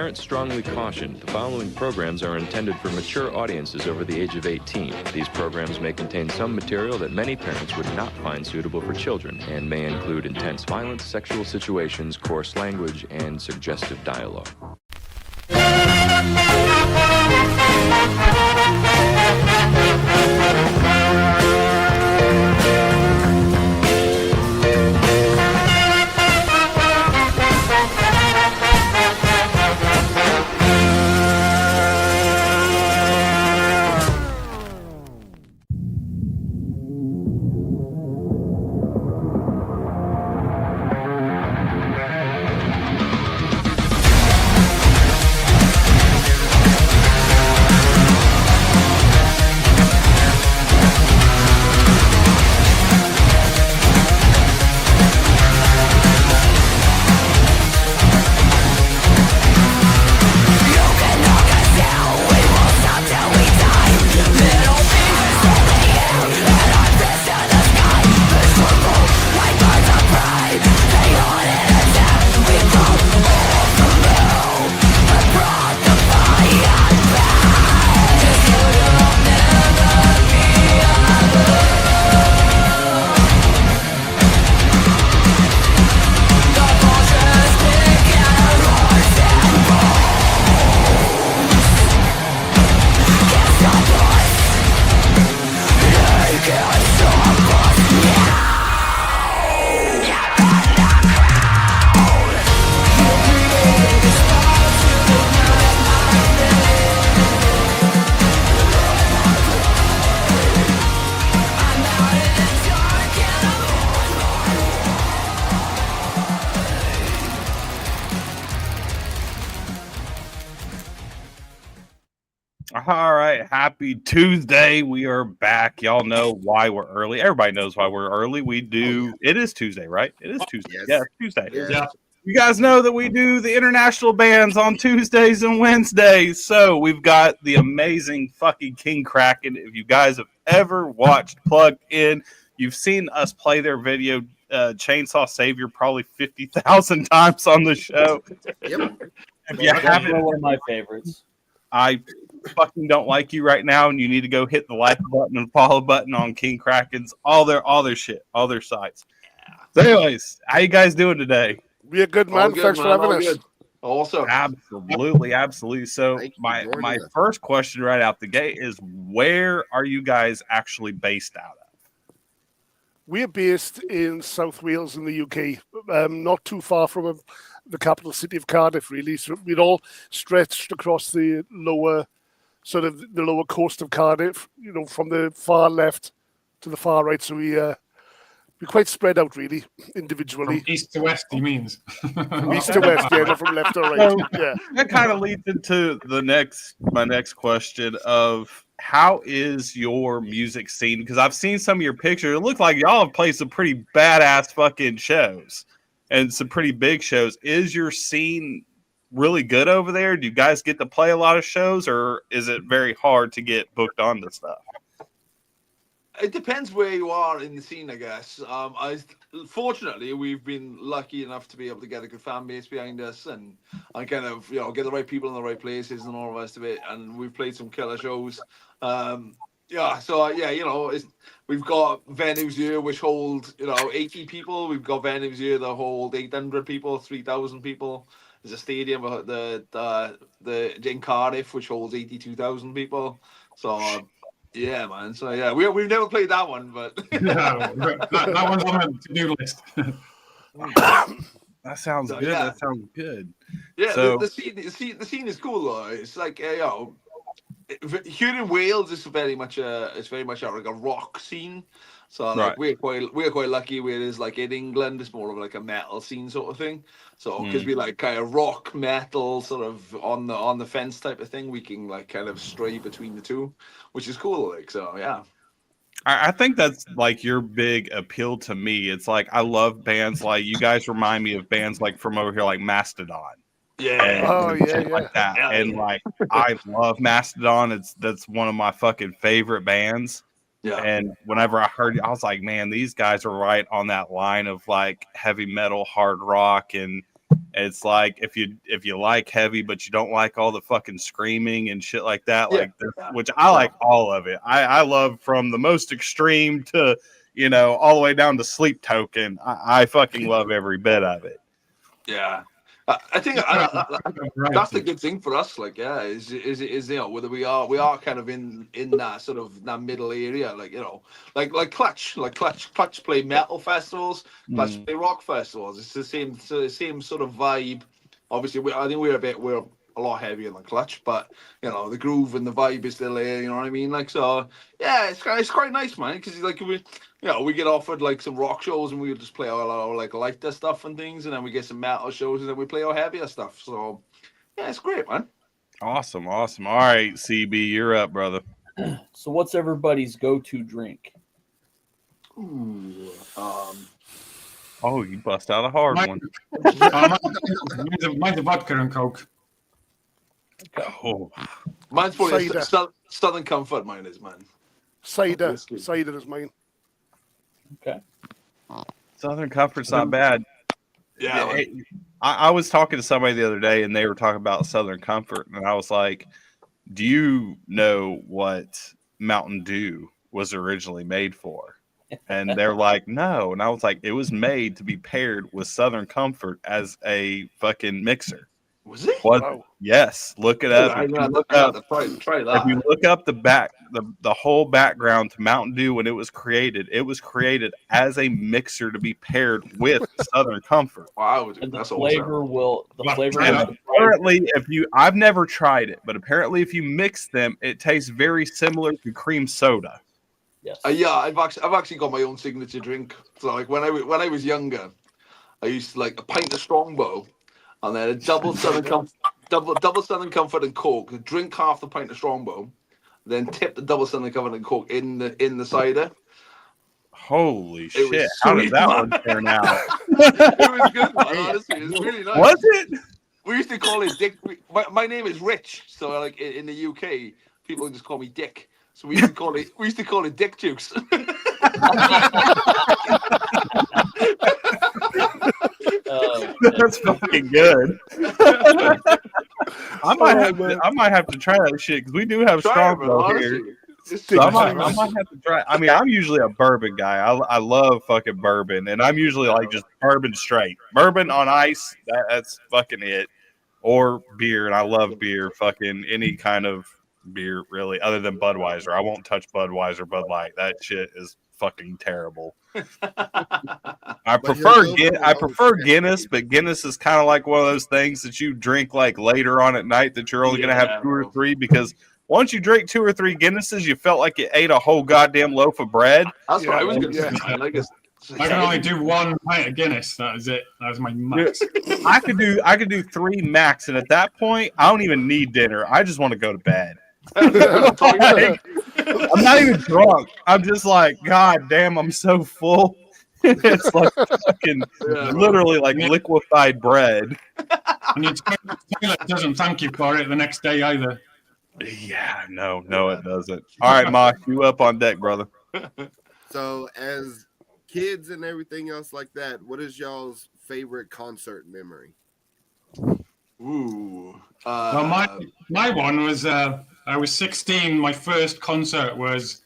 Parents strongly caution the following programs are intended for mature audiences over the age of 18. These programs may contain some material that many parents would not find suitable for children and may include intense violence, sexual situations, coarse language, and suggestive dialogue. All right, happy Tuesday. We are back. Y'all know why we're early. Everybody knows why we're early. We do. It is Tuesday, right? It is Tuesday. Yes. Yeah, it's Tuesday. Yeah. You guys know that we do the international bands on Tuesdays and Wednesdays. So we've got the amazing fucking King Kraken. If you guys have ever watched Plugged In, you've seen us play their video Chainsaw Savior probably 50,000 times on the show. Yep. If you haven't, one of my favorites. I fucking don't like you right now, and you need to go hit the like button and follow button on King Kraken's all their shit, all their sites. So anyways, how you guys doing today? Be a good man. Thanks for having us. Also, Absolutely. So Thank you my for joining us. first question right out the gate is, where are you guys actually based out of? We're based in South Wales in the UK, not too far from the capital city of Cardiff, really. So we're all stretched across the lower coast of Cardiff, from the far left to the far right. So we're quite spread out, really, individually. From east to west, he means. From east to west, yeah, not from left to right. Yeah. That kind of leads into my next question of, how is your music scene? Because I've seen some of your pictures. It looks like y'all have played some pretty badass fucking shows and some pretty big shows. Is your scene really good over there? Do you guys get to play a lot of shows, or is it very hard to get booked onto stuff? it depends where you are in the scene, I guess. Fortunately, we've been lucky enough to be able to get a good fan base behind us and kind of, get the right people in the right places and all the rest of it. And we've played some killer shows. We've got venues here which hold, 80 people. We've got venues here that hold 800 people, 3,000 people. There's a stadium in Cardiff which holds 82,000 people. So. Yeah, man. So we've never played that one, but that one's on the to-do list. That sounds good. Yeah. That sounds good. Yeah, so, the scene is cool though. It's like here in Wales, it's very much like a rock scene. So like we're quite lucky. Whereas like in England, it's more of like a metal scene sort of thing. So because we like kind of rock metal sort of on the fence type of thing, we can like kind of stray between the two, which is cool. Like so, yeah. I think that's like your big appeal to me. It's like I love bands like you guys remind me of bands like from over here, like Mastodon. Yeah. Like that. Yeah. And like I love Mastodon. That's one of my fucking favorite bands. Yeah. And whenever I heard it, I was like, man, these guys are right on that line of like heavy metal, hard rock, and It's like if you like heavy, but you don't like all the fucking screaming and shit like that, which I like all of it. I love from the most extreme to all the way down to Sleep Token. I fucking love every bit of it. Yeah. I think that's the good thing for us. Like, is whether we are kind of in that sort of that middle area, like Clutch play metal festivals, Clutch play rock festivals. It's the same sort of vibe. Obviously, I think we're a lot heavier than Clutch, but the groove and the vibe is still there. You know what I mean? Like, so yeah, it's quite nice, man. Because we get offered like some rock shows and we just play our like lighter stuff and things, and then we get some metal shows and then we play our heavier stuff. So yeah, it's great, man. Awesome. All right, CB, you're up, brother. So what's everybody's go-to drink? Ooh, oh, you bust out a hard one. Mine's a vodka and Coke. Oh. Mine's probably Southern Comfort. Mine is, man. Cider is mine. Okay. Southern Comfort's not bad. Yeah. I was talking to somebody the other day, and they were talking about Southern Comfort, and I was like, "Do you know what Mountain Dew was originally made for?" And they're like, "No," and I was like, "It was made to be paired with Southern Comfort as a fucking mixer." Was it? Wow. Yes, look it up. Try that. If you look up the whole background to Mountain Dew when it was created as a mixer to be paired with Southern Comfort. Wow, dude, that's awesome. Apparently, I've never tried it, but apparently, if you mix them, it tastes very similar to cream soda. Yes. Yeah, I've actually got my own signature drink. So like when I was younger, I used to like a pint of Strongbow. And then a double Southern Comfort and Coke. Drink half the pint of Strongbow, then tip the double Southern Comfort and Coke in the cider. Holy shit! How did that one turn out? It was good, man. Honestly, it was really nice. Was it? We used to call it Dick. My name is Rich, so like in the UK, people just call me Dick. So we used to call it Dick Jukes. That's fucking good. I might have to try that shit because we do have Strongbow here. So I might have to try. I mean, I'm usually a bourbon guy. I love fucking bourbon, and I'm usually like just bourbon straight, bourbon on ice. That's fucking it. Or beer, and I love beer. Fucking any kind of beer, really, other than Budweiser. I won't touch Budweiser, Bud Light. That shit is fucking terrible. I prefer Guinness, but Guinness is kind of like one of those things that you drink like later on at night that you're only going to have 2 or 3 because once you drink 2 or 3 Guinnesses, you felt like you ate a whole goddamn loaf of bread. That's what I was going to say. I can only do 1 pint of Guinness. That is it. That was my max. I could do 3 max, and at that point, I don't even need dinner. I just want to go to bed. Like, I'm not even drunk. I'm just like, God damn, I'm so full. It's like fucking literally like liquefied bread. And your toilet doesn't thank you for it the next day either. Yeah, no, it doesn't. All right, Mosh, you up on deck, brother. So, as kids and everything else like that, what is y'all's favorite concert memory? Ooh. Well, my one was I was 16. My first concert was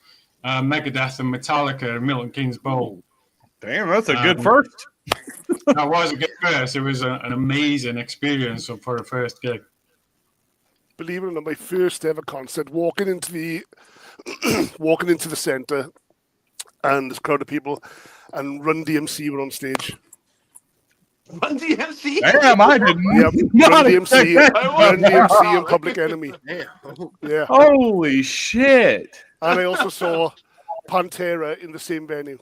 Megadeth and Metallica at Milton Keynes Bowl. Damn, that's a good first. That was a good first. It was an amazing experience for a first gig. Believe it or not, my first ever concert, walking into the centre, and this crowd of people, and Run DMC were on stage. Run DMC? Damn, I didn't. Yep, Run DMC and Public Enemy. Damn. Yeah. Holy shit! And I also saw Pantera in the same venue,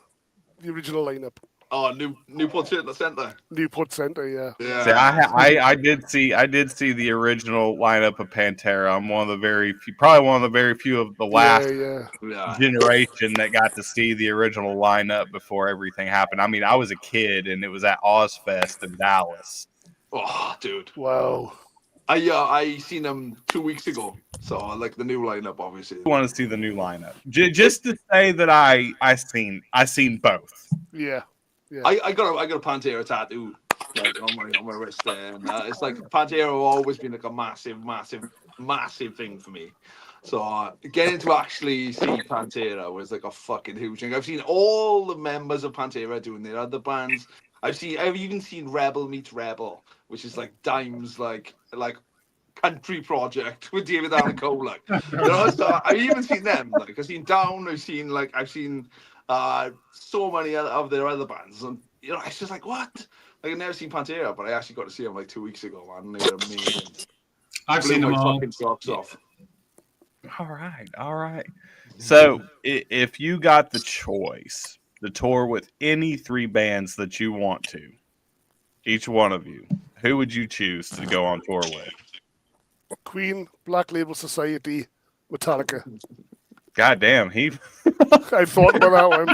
the original lineup. Oh, Newport Centre. Newport Centre, yeah. See, I did see the original lineup of Pantera. I'm one of the very few of the last generation that got to see the original lineup before everything happened. I mean, I was a kid and it was at Ozfest in Dallas. Oh, dude! Wow. I seen them 2 weeks ago, so I like the new lineup. Obviously, I want to see the new lineup just to say that I seen both. Yeah. Yeah. I got a Pantera tattoo like on my wrist there, and it's like Pantera have always been like a massive thing for me. So getting to actually see Pantera was like a fucking huge thing. I've seen all the members of Pantera doing their other bands. I've even seen Rebel Meets Rebel, which is like Dime's like country project with David Allan Coe. Like, you know, so I've even seen them. Like, I've seen Down. I've seen so many of their other bands, and you know, it's just like what. Like, I've never seen Pantera, but I actually got to see them like 2 weeks ago, man. They were amazing. I've seen them all. Fucking socks off. All right. So, if you got the choice to tour with any 3 bands that you want to, each one of you, who would you choose to go on tour with? Queen, Black Label Society, Metallica. God damn, he. I thought about that one.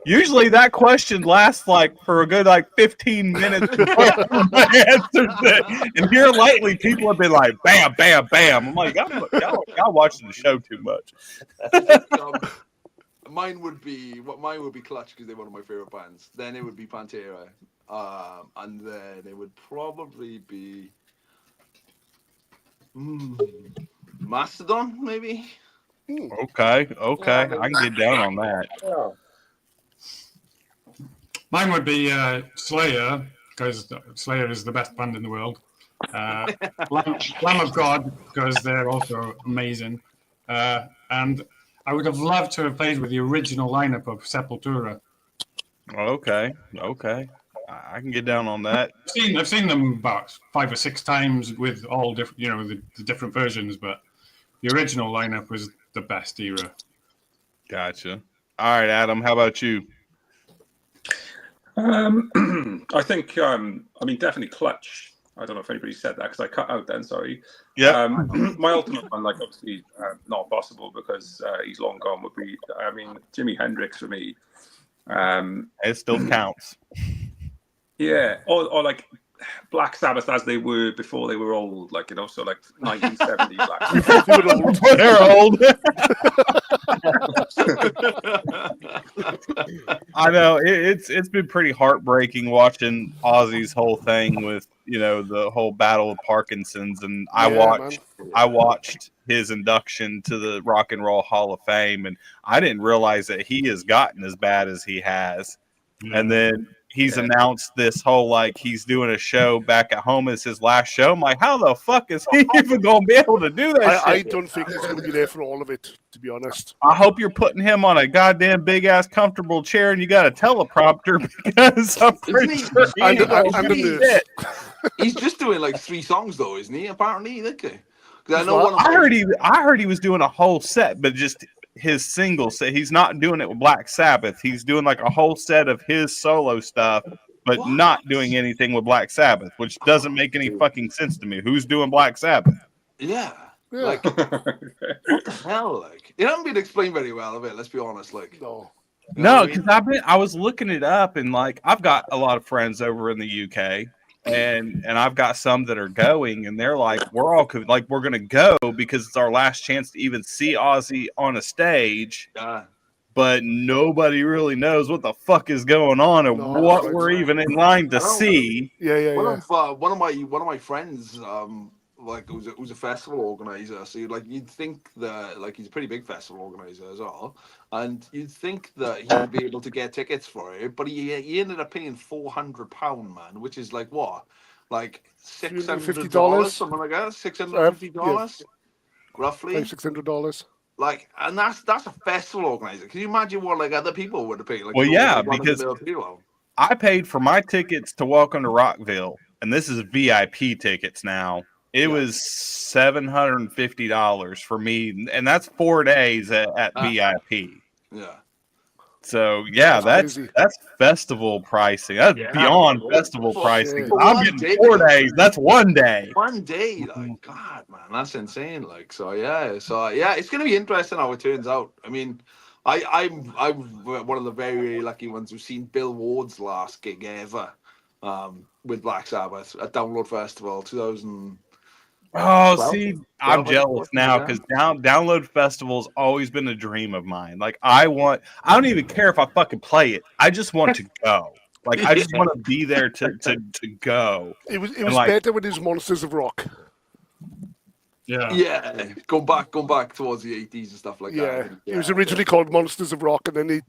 Usually that question lasts like for a good 15 minutes before I answered it. And here lately people have been like bam, bam, bam. I'm like, y'all watching the show too much. Mine would be Clutch because they're one of my favorite bands. Then it would be Pantera, and then it would probably be Mastodon, maybe. Okay, I can get down on that. Yeah. Mine would be Slayer, because Slayer is the best band in the world. Lamb of God, because they're also amazing. And I would have loved to have played with the original lineup of Sepultura. Okay. I can get down on that. I've seen them about 5 or 6 times with all different, you know, the different versions, but the original lineup was the best era. Gotcha. All right, Adam, how about you? I think, definitely Clutch. I don't know if anybody said that because I cut out then, sorry. Yeah. My ultimate one, obviously not possible because he's long gone, would be, Jimi Hendrix for me. It still counts. Yeah. Or Black Sabbath as they were before they were old, 1970 Black Sabbath. They're old. I know it's been pretty heartbreaking watching Ozzy's whole thing with the whole battle of Parkinson's, and I watched his induction to the Rock and Roll Hall of Fame, and I didn't realize that he has gotten as bad as he has, and then he's announced this whole he's doing a show back at home as his last show. I'm like, how the fuck is he even going to be able to do that? I don't think he's going to be there for all of it, to be honest. I hope you're putting him on a goddamn big ass comfortable chair and you got a teleprompter because I'm pretty sure he's just doing 3 songs though, isn't he? Apparently, okay. I heard he was doing a whole set, but just his single set. He's not doing it with Black Sabbath. He's doing a whole set of his solo stuff, but not doing anything with Black Sabbath, which doesn't make any fucking sense to me. Who's doing Black Sabbath? Yeah. What the hell? It hasn't been explained very well, let's be honest. No, because I was looking it up, and I've got a lot of friends over in the UK. And I've got some that are going, and they're we're all we're gonna go because it's our last chance to even see Ozzy on a stage. But nobody really knows what the fuck is going on and what we're even in line to see. One of my friends, who's a festival organizer. So you'd think that he's a pretty big festival organizer as well, and you'd think that he would be able to get tickets for it, but he ended up paying £400, man, which is what, $650, something like that, $650, roughly $600. And that's a festival organizer. Can you imagine what other people would have paid? Well, yeah, because I paid for my tickets to Welcome to Rockville, and this is VIP tickets now. It was $750 for me, and that's 4 days at VIP. Yeah. So that's festival pricing. That's beyond festival pricing. I'm getting 4 days. That's 1 day. 1 day, God, man, that's insane. It's gonna be interesting how it turns out. I mean, I'm one of the very, very lucky ones who've seen Bill Ward's last gig ever with Black Sabbath at Download Festival 2000. Oh, 12? see, 12, I'm I think, jealous now because Download Festival's always been a dream of mine. Like, I don't even care if I fucking play it. I just want to go. Like, I just want to be there to go. It was like, better with his Monsters of Rock. Yeah, going back towards the 80s and stuff like that. Yeah, it was originally called Monsters of Rock, and then he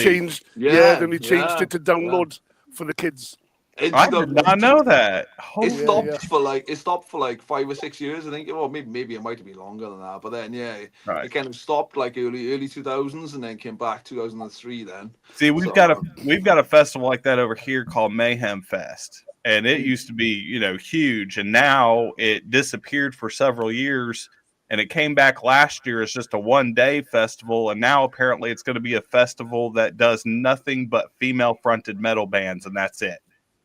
changed. Then he changed it to Download for the kids. I did not know that. It stopped for like 5 or 6 years, I think. Well, maybe it might have been longer than that. But then, it kind of stopped like early 2000s, and then came back 2003. Then see, we've got a festival like that over here called Mayhem Fest, and it used to be huge, and now it disappeared for several years, and it came back last year as just a 1-day festival, and now apparently it's going to be a festival that does nothing but female-fronted metal bands, and that's it.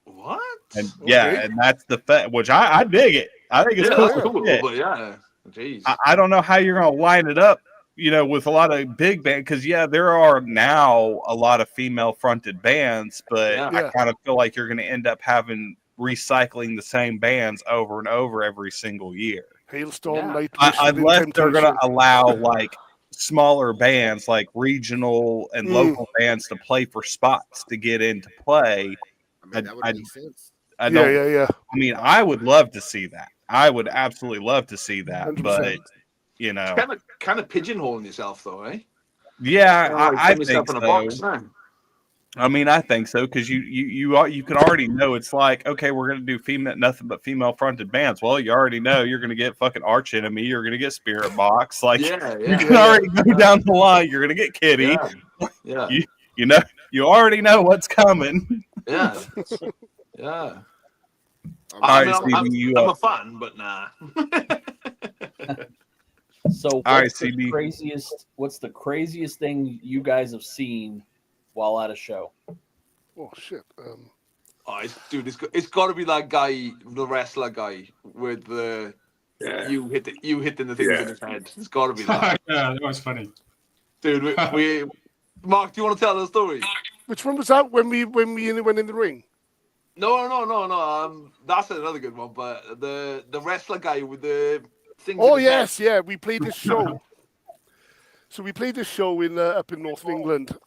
What? And and that's the which I dig it. I think it's cool. But jeez. I don't know how you're going to line it up, with a lot of big bands, because there are now a lot of female-fronted bands, but I kind of feel like you're going to end up recycling the same bands over and over every single year. Hailstorm, unless they're going to allow like smaller bands, like regional and local bands, to play for spots to get into play. I mean, that would make sense. I mean, I would love to see that. I would absolutely love to see that, 100%. But kind of pigeonholing yourself, though, eh? Yeah, I think so. In a box, man. I mean, I think so, because you can already know it's like, okay, we're gonna do nothing but female fronted bands. Well, you already know you're gonna get fucking Arch Enemy, you're gonna get Spirit Box, like you can already go down the line. You're gonna get Kitty. Yeah. You already know what's coming. Yeah. Yeah. I'm a fan, but nah. So what's the craziest thing you guys have seen while at a show? Oh shit. Dude, it's got to be that guy, the wrestler guy with the you hitting the things in his head. It's got to be that. Yeah, that was funny. Dude, we Mark, do you want to tell the story? Which one was that? When we went in the ring? No. That's another good one. But the wrestler guy with the things. Oh yes, yeah. We played this show. So we played this show in up in North England,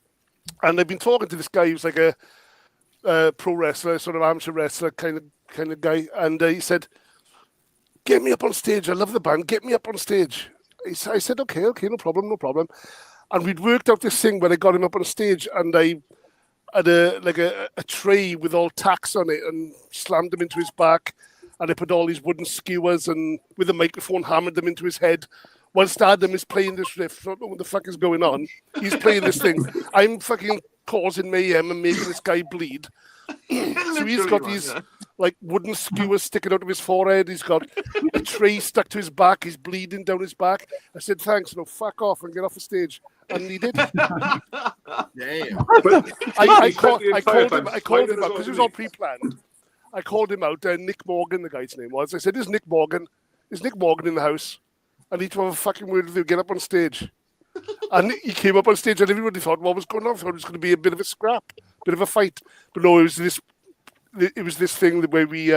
and I've been talking to this guy who's like a pro wrestler, sort of amateur wrestler kind of guy, and he said, "Get me up on stage. I love the band. Get me up on stage." I said, "Okay, no problem." And we'd worked out this thing where I got him up on stage, and I had a tray with all tacks on it and slammed them into his back, and I put all these wooden skewers and with a microphone hammered them into his head. Whilst Adam is playing this riff, I don't know what the fuck is going on. He's playing this thing. I'm fucking causing mayhem and making this guy bleed. So he's got these like wooden skewers sticking out of his forehead. He's got a tray stuck to his back. He's bleeding down his back. I said, "Thanks, no, fuck off and get off the stage." And he did. Damn. I called him out because it was all pre-planned. I called him out. Nick Morgan, the guy's name was. I said, Is Nick Morgan in the house? I need to have a fucking word with you. Get up on stage." And he came up on stage, and everybody thought, what was going on? I thought it was going to be a bit of a scrap, bit of a fight. But no, it was this thing where we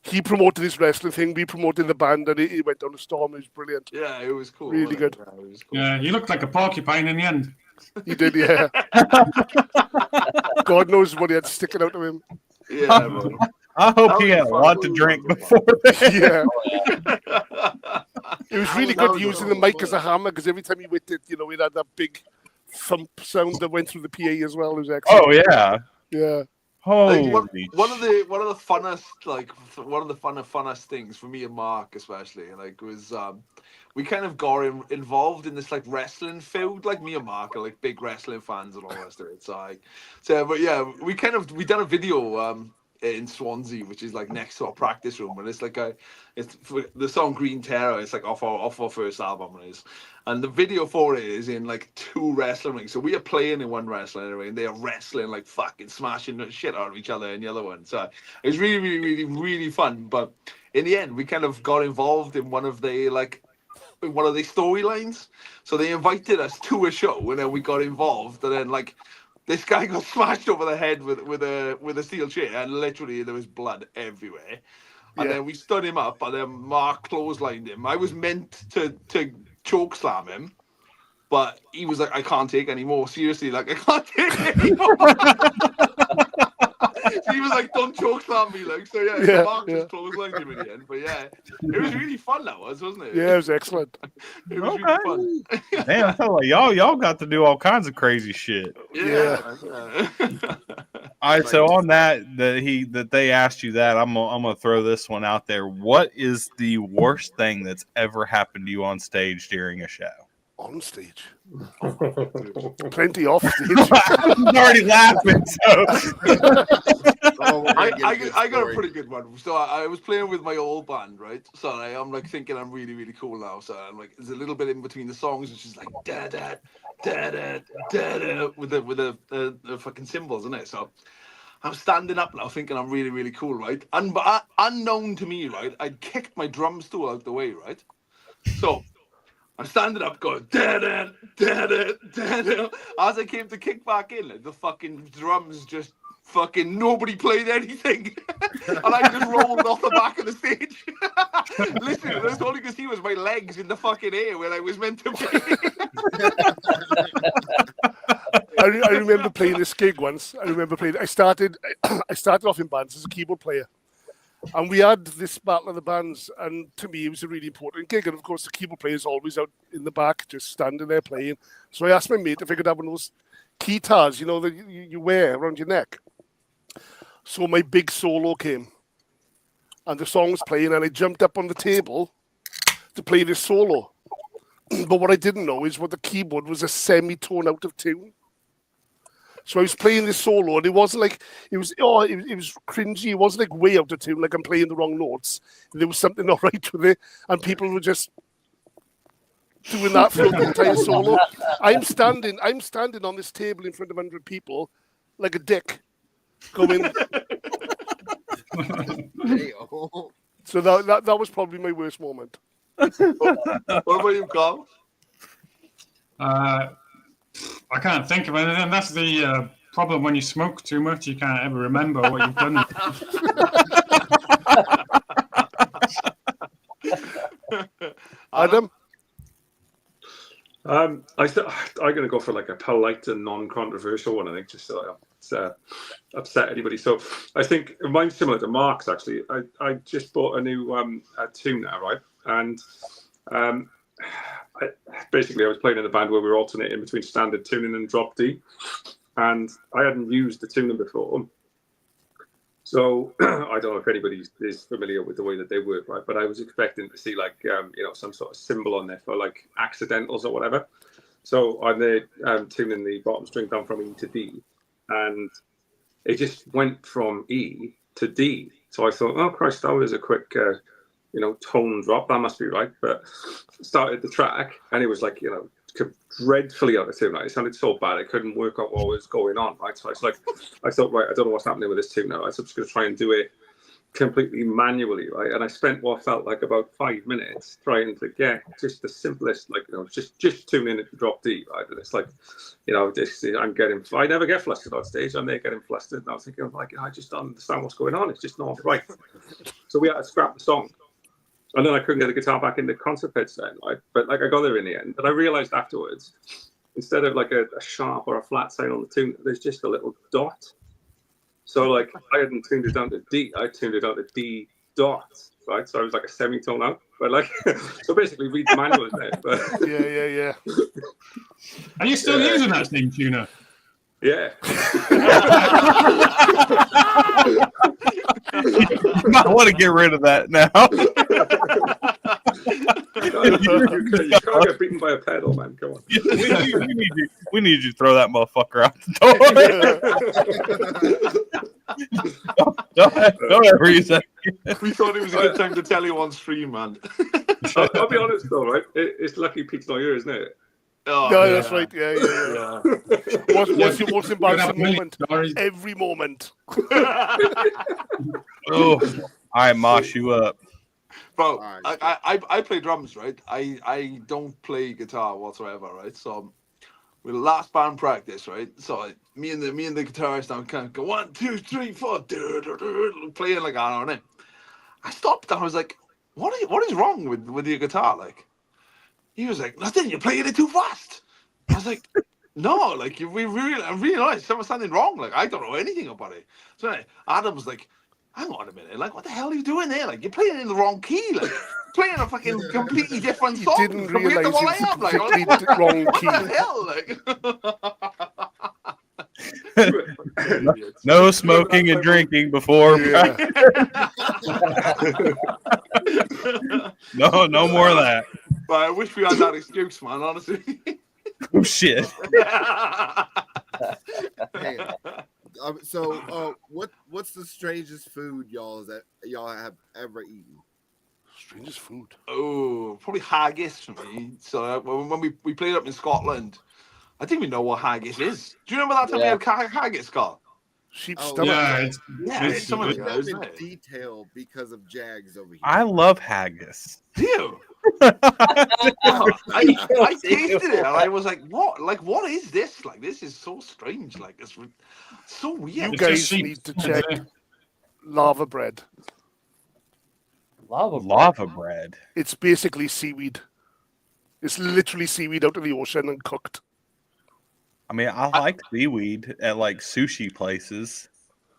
he promoted this wrestling thing, we promoted the band, and it went down a storm. It was brilliant. Yeah, it was cool. Really good. Yeah, it was cool. Yeah, he looked like a porcupine in the end. He did, yeah. God knows what he had sticking out of him. Yeah, bro. I hope he had a lot to drink before that. Yeah. It was really good using the mic as a hammer, because every time he whipped it, it had that big thump sound that went through the PA as well. It was excellent. Oh yeah. Yeah. Like, one of the funnest funnest things for me and Mark especially was we kind of got involved in this like wrestling field. Like me and Mark are like big wrestling fans and all the rest of it. But yeah, we done a video in Swansea, which is like next to our practice room, and it's like it's for the song Green Terror. It's like off our first album, and the video for it is in like 2 wrestling rings. So we are playing in one wrestling ring, and they are wrestling like fucking smashing the shit out of each other in the other one. So it was really, really, really, really fun. But in the end, we kind of got involved in one of the storylines. So they invited us to a show, and then we got involved, and then like. This guy got smashed over the head with a steel chair, and literally there was blood everywhere. And then we stood him up, and then Mark clotheslined him. I was meant to choke slam him, but he was like, I can't take any more. Seriously, like, I can't take any more. So he was like, don't choke slam me, like. So so Mark just clotheslined him in the end. But it was really fun, that was, wasn't it? Yeah, it was excellent. It was really fun. Damn, I feel like y'all got to do all kinds of crazy shit. Yeah. All right, so on that they asked you that, I'm gonna throw this one out there. What is the worst thing that's ever happened to you on stage during a show? On stage, plenty off stage. He's already laughing. So I got a pretty good one. So I was playing with my old band, right? So I'm like thinking I'm really, really cool now. So I'm like, there's a little bit in between the songs, which is like da da da da da da with the fucking cymbals, isn't it? So I'm standing up now, thinking I'm really, really cool, right? And but unknown to me, right, I'd kicked my drum stool out the way, right? So I'm standing up going, da-da, da-da, da-da. As I came to kick back in, like, the fucking drums just fucking nobody played anything. And I just rolled off the back of the stage. Listen, it was all you could see was my legs in the fucking air where I was meant to be. I remember playing this gig once. I started off in bands as a keyboard player. And we had this battle of the bands, and to me, it was a really important gig. And of course, the keyboard player is always out in the back, just standing there playing. So I asked my mate if I could have one of those keytars, that you wear around your neck. So my big solo came, and the song was playing, and I jumped up on the table to play this solo. But what I didn't know is what the keyboard was a semitone out of tune. So I was playing this solo, and it wasn't like it was cringy. It wasn't like way out of tune, like I'm playing the wrong notes. There was something not right with it, and people were just doing that for the entire solo. I'm standing on this table in front of 100 people, like a dick, going. So that was probably my worst moment. What about you, Carl? I can't think of anything. And that's the problem when you smoke too much. You can't ever remember what you've done. Adam? I'm going to go for like a polite and non-controversial one, I think, just so I don't upset anybody. So I think mine's similar to Mark's, actually. I just bought a new tuner, right? And basically, I was playing in a band where we were alternating between standard tuning and drop D, and I hadn't used the tuner before. So I don't know if anybody is familiar with the way that they work, right? But I was expecting to see like some sort of symbol on there for like accidentals or whatever. So I'm there tuning the bottom string down from E to D, and it just went from E to D. So I thought, oh Christ, that was a quick tone drop, that must be right. But started the track, and it was like, dreadfully out of tune. Right? It sounded so bad, I couldn't work out what was going on. Right, so I thought, right, I don't know what's happening with this tune now. I'm just going to try and do it completely manually, right? And I spent what felt like about 5 minutes trying to get just the simplest, just tune in at the drop D, right? And it's like, I never get flustered on stage. I'm there getting flustered, and I was thinking, like, I just don't understand what's going on. It's just not right. So we had to scrap the song. And then I couldn't get the guitar back in the concert pits then, right? But I got there in the end. But I realized afterwards, instead of like a sharp or a flat sign on the tune, there's just a little dot. So I hadn't tuned it down to D, I tuned it down to D dot, right? So I was like a semitone out. But so basically read the manual in there. But Yeah. Are you still using that same tuner? Yeah. You might want to get rid of that now. You can't get beaten by a pedal, man. Come on. We need you to throw that motherfucker out the door. Don't ever use that. We thought it was a good time to tell you on stream, man. I'll be honest though, right? It's lucky Pete's not here, isn't it? Oh, yeah, that's right. Yeah. What's your most embarrassing moment? Every moment. All right, Mosh, you up. Bro, I play drums, right? I don't play guitar whatsoever, right? So with the last band practice, right? So me and the guitarist now kind of go 1, 2, 3, 4, playing like that on it. I stopped and I was like, what is wrong with your guitar? Like, he was like, nothing, you're playing it too fast. I was like, no, like, I realized there was something wrong. Like, I don't know anything about it. So anyway, Adam was like, hang on a minute, like, what the hell are you doing there? Like, you're playing it in the wrong key. Like, playing a fucking completely different song. He didn't realize it was the like, complete wrong what key. the hell? Like, No smoking and drinking before. Yeah. No more of that. But I wish we had that excuse, man, honestly. Oh, shit. Hey, what's the strangest food y'all have ever eaten? Strangest food. Oh, probably haggis for me. So when we played up in Scotland, I think we know what haggis is. Do you remember that time we had haggis, Scott? Sheep's Oh, stomach. It's something like that, in isn't it? detail because of Jagz over here. I love haggis. Do you? I tasted it and I was like, what? Like, what is this? Like, this is so strange. Like, it's so weird. You It's guys just sheep. need to check lava bread. Lava bread. It's basically seaweed. It's literally seaweed out of the ocean and cooked. I mean, I like seaweed at like sushi places.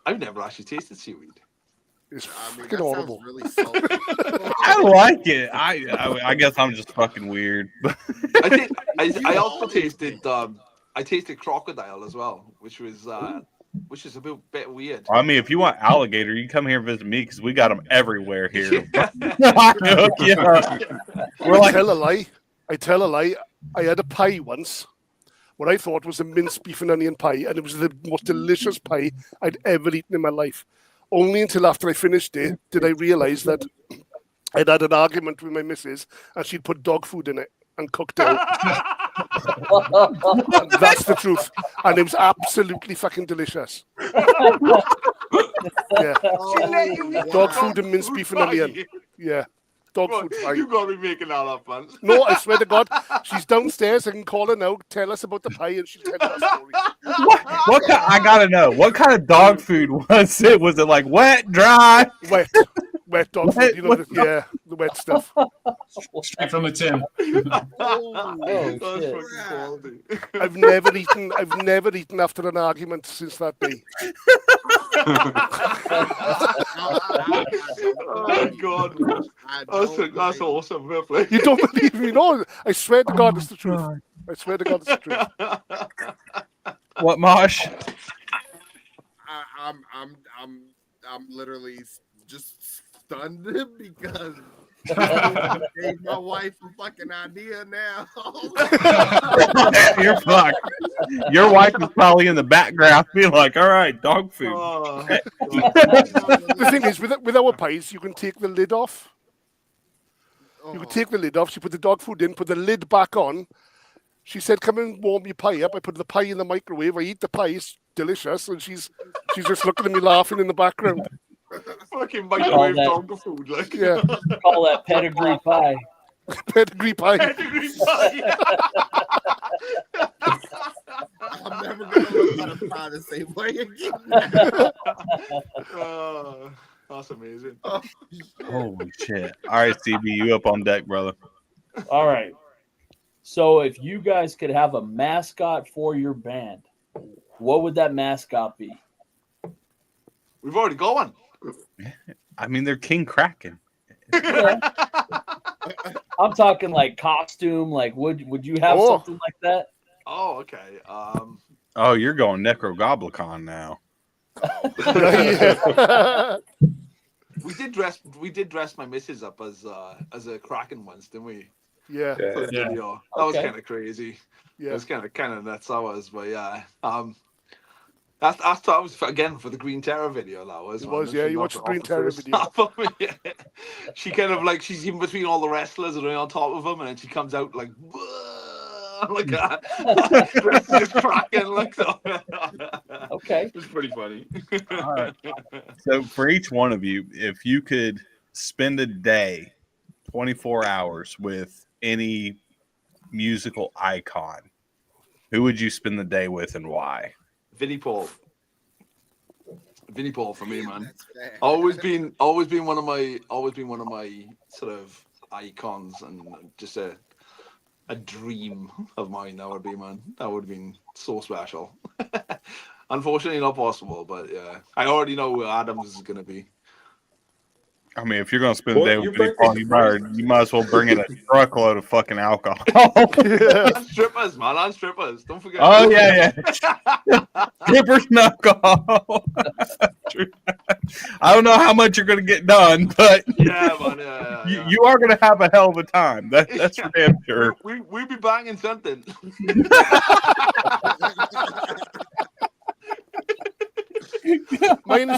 I've never actually tasted seaweed. It's That freaking horrible. sounds really salty. I like it. I guess I'm just fucking weird. I also tasted I tasted crocodile as well, which is a bit weird. I mean, if you want alligator, you come here and visit me because we got them everywhere here. Yeah. I tell a lie. I had a pie once. What I thought was a minced beef and onion pie, and it was the most delicious pie I'd ever eaten in my life. Only until after I finished it did I realize that I'd had an argument with my missus, and she'd put dog food in it and cooked it out. That's the truth. And it was absolutely fucking delicious. Yeah. Dog food and minced beef and onion. Yeah. Dog food pie. You gotta be making that up, man. No, I swear to God, she's downstairs. I can call her now, tell us about the pie, and she'll tell us a story. What kind, I gotta know. What kind of dog food was it? Was it like wet, dry? Wet dog food. You know, the wet stuff. Straight from the tin. I've never eaten after an argument since that day. Oh God, that's awesome. You don't believe me? No, I swear to God, it's the truth. I swear to God, it's the truth. What, Mosh? I'm literally just stunned because gave my wife a fucking idea now. You're fucked. Your wife is probably in the background being like, all right, dog food. The thing is, with our pies, you can take the lid off. You can take the lid off. She put the dog food in, put the lid back on. She said, come and warm your pie up. I put the pie in the microwave. I eat the pie. It's delicious. And she's just looking at me laughing in the background. Fucking microwave dog food. Like. Yeah. Call that pedigree pie. Pedigree pie. Pedigree pie. I'm never going to look at a pie the same way again. That's amazing. Holy shit. All right, CB, you up on deck, brother. All right. So if you guys could have a mascot for your band, what would that mascot be? We've already got one. I mean, they're King Kraken. Yeah. I'm talking like costume. Like, would you have something like that? Oh, okay. Oh, you're going Necrogoblicon now. We did dress my missus up as a Kraken once, didn't we? Yeah. For the video. That was kind of crazy. Yeah. It was kind of nuts. That was, but yeah. That was again for the Green Terror video. That was. It was, yeah. You watched the Green Terror video. She kind of like she's in between all the wrestlers and on top of them, and then she comes out like. Like just cracking like that. Okay, it's pretty funny. All right. So for each one of you, if you could spend a day, 24 hours with any musical icon, who would you spend the day with and why? Vinnie Paul. Vinnie Paul for me, man. That's fair. Always been one of my sort of icons, and just a dream of mine. That would be, man. That would have been so special. Unfortunately, not possible. But yeah, I already know where Adams is gonna be. I mean, if you're gonna spend the day with Vinnie might be Paul, you might as well bring in a truckload of fucking alcohol. And strippers, man, and strippers. Don't forget. Oh yeah. Strippers and alcohol. I don't know how much you're gonna get done, but Yeah, man. Yeah. you are gonna have a hell of a time. That's for damn sure. We'll be banging something. Mine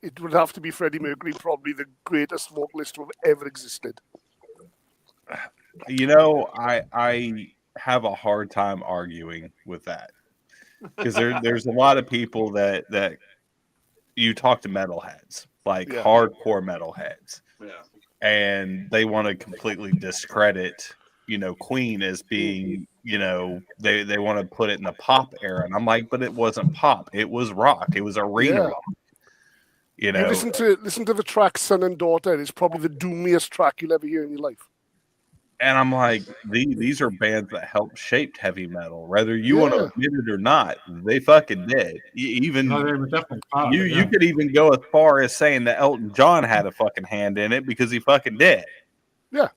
it would have to be Freddie Mercury, probably the greatest vocalist who have ever existed. You know, I have a hard time arguing with that because there's a lot of people that you talk to metalheads, like hardcore metalheads, and they want to completely discredit, Queen as being, they want to put it in the pop era, and I'm like, but it wasn't pop, it was rock, it was arena rock. You listen to the track "Son and Daughter." It's probably the doomiest track you'll ever hear in your life. And I'm like, these are bands that helped shape heavy metal, whether you want to admit it or not. They fucking did. Even No, they were definitely part of it, you could even go as far as saying that Elton John had a fucking hand in it because he fucking did. Yeah.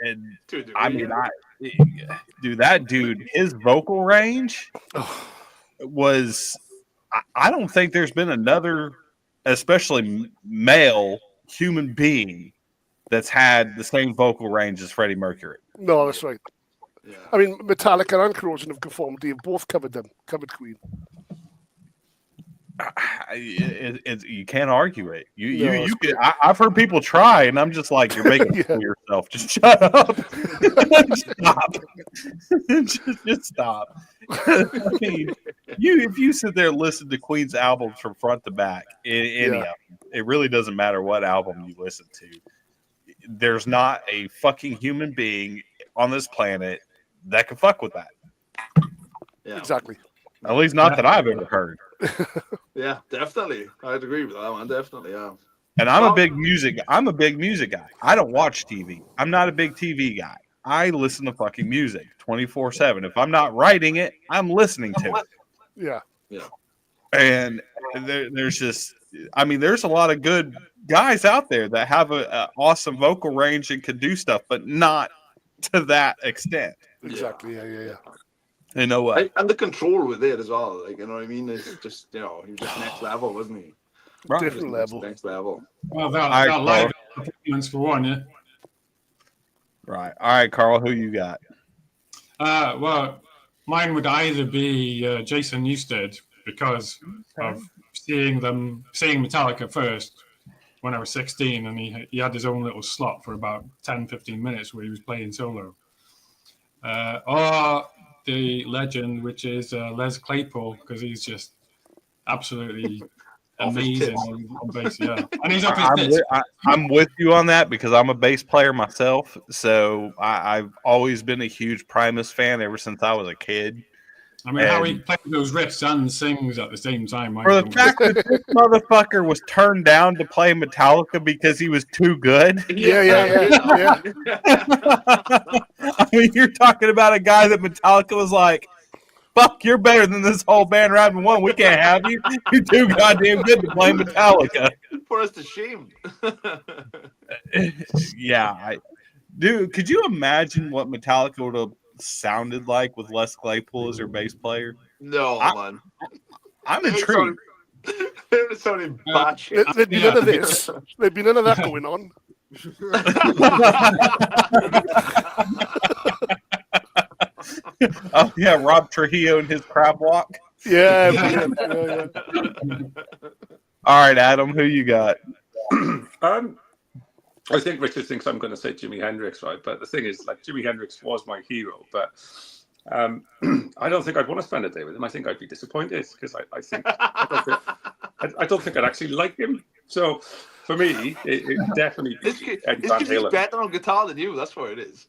And I mean, that dude, his vocal range was. I don't think there's been another, especially male human being, that's had the same vocal range as Freddie Mercury. No, that's right. Yeah. I mean, Metallica and Corrosion of Conformity have both covered Queen. You can't argue it. I've heard people try, and I'm just like, you're making it for yourself. Just shut up. Stop. just stop. I mean, if you sit there and listen to Queen's albums from front to back, any of them, it really doesn't matter what album you listen to. There's not a fucking human being on this planet that can fuck with that. Yeah, exactly. At least not that I've ever heard. Yeah, definitely. I'd agree with that one. Definitely, yeah. And I'm a big music guy. I don't watch TV. I'm not a big TV guy. I listen to fucking music 24/7. If I'm not writing it, I'm listening to it. Yeah. Yeah. And there's just, I mean, there's a lot of good guys out there that have a awesome vocal range and can do stuff, but not to that extent. Exactly. Yeah. You know what? And the control with it as well. Like, you know what I mean? It's just, he was just next level, wasn't he? Right. Different level. Next level. Well, that live performance for one, yeah. Right. All right, Carl, who you got? Well, mine would either be Jason Newsted because of seeing Metallica first when I was 16, and he had his own little slot for about 10-15 minutes where he was playing solo. Or the legend, which is Les Claypool, because he's just absolutely amazing on bass. Yeah, and he's off his tits. I'm with you on that because I'm a bass player myself, so I've always been a huge Primus fan ever since I was a kid. I mean, how he plays those riffs and sings at the same time. For the fact that this motherfucker was turned down to play Metallica because he was too good. Yeah. I mean, you're talking about a guy that Metallica was like, fuck, you're better than this whole band rapping one. We can't have you. You're too goddamn good to play Metallica. For us to shame. Dude, could you imagine what Metallica would have sounded like with Les Claypool as their bass player? No, man. I'm intrigued. It sounded batshit. There'd be none of this. There'd be none of that going on. Oh yeah, Rob Trujillo and his crab walk. Yeah. All right, Adam, who you got? I think Richard thinks I'm going to say Jimi Hendrix, right? But the thing is, like, Jimi Hendrix was my hero, but I don't think I'd want to spend a day with him. I think I'd be disappointed because I don't think I'd actually like him. So for me, it definitely This kid, he's better on guitar than you. That's what it is.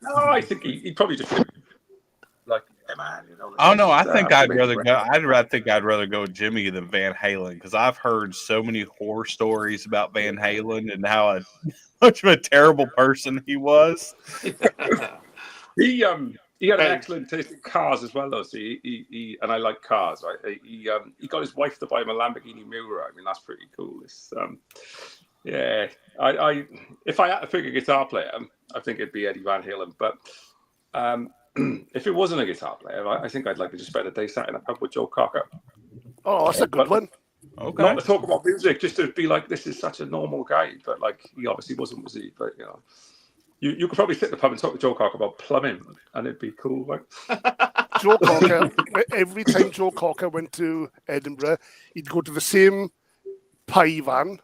No, I think he probably just like man. You know. Oh no, I think I'd maybe rather go. I'd rather go with Jimmy than Van Halen because I've heard so many horror stories about Van Halen and how much of a terrible person he was. He had an excellent taste in cars as well, though. So he and I like cars, right? He got his wife to buy him a Lamborghini Miura. I mean, that's pretty cool. Yeah, I if I had to pick a guitar player, I think it'd be Eddie Van Halen. But if it wasn't a guitar player, I think I'd like to just spend a day sat in a pub with Joe Cocker. Oh, that's a good one. Okay. Not to talk about music, just to be like, this is such a normal guy. But like, he obviously wasn't, was he? But you know. You could probably sit in the pub and talk to Joe Cocker about plumbing, and it'd be cool. Like Joe Cocker, every time Joe Cocker went to Edinburgh, he'd go to the same pie van,